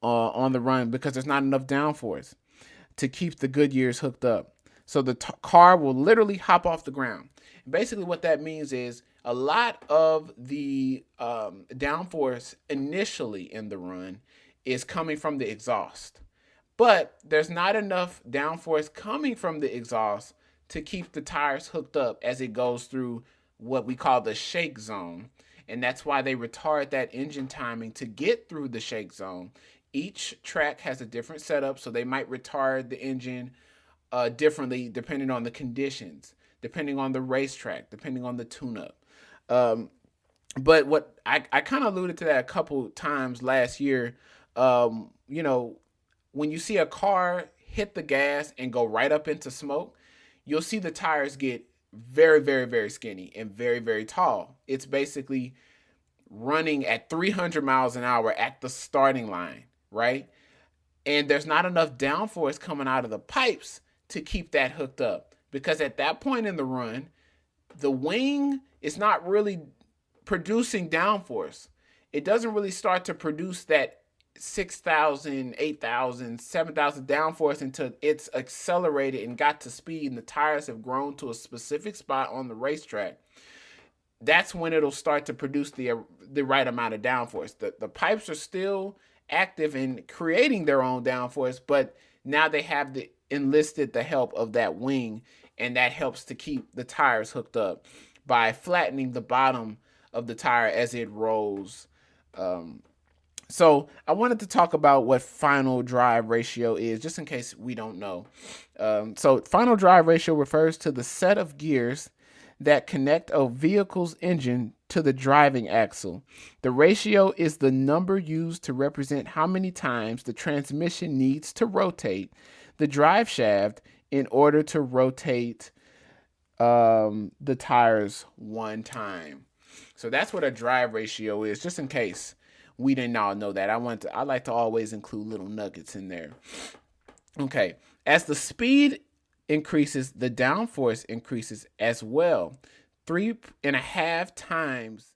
on the run because there's not enough downforce to keep the Goodyears hooked up. So the car will literally hop off the ground. Basically, what that means is a lot of the downforce initially in the run is coming from the exhaust, but there's not enough downforce coming from the exhaust to keep the tires hooked up as it goes through what we call the shake zone. And that's why they retard that engine timing to get through the shake zone. Each track has a different setup, so they might retard the engine differently depending on the conditions, depending on the racetrack, depending on the tune-up. Um, but what I kind of alluded to that a couple times last year. You know, when you see a car hit the gas and go right up into smoke, you'll see the tires get very, very, very skinny and very, very tall. It's basically running at 300 miles an hour at the starting line, right? And there's not enough downforce coming out of the pipes to keep that hooked up because at that point in the run, the wing is not really producing downforce. It doesn't really start to produce that 6,000, 8,000, 7,000 downforce until it's accelerated and got to speed and the tires have grown to a specific spot on the racetrack. That's when it'll start to produce the right amount of downforce. The pipes are still active in creating their own downforce, but now they have enlisted the help of that wing, and that helps to keep the tires hooked up by flattening the bottom of the tire as it rolls. So I wanted to talk about what final drive ratio is, just in case we don't know. So final drive ratio refers to the set of gears that connect a vehicle's engine to the driving axle. The ratio is the number used to represent how many times the transmission needs to rotate the drive shaft in order to rotate the tires one time. So that's what a drive ratio is, just in case we didn't all know that. I like to always include little nuggets in there. Okay, as the speed increases, the downforce increases as well. 3.5 times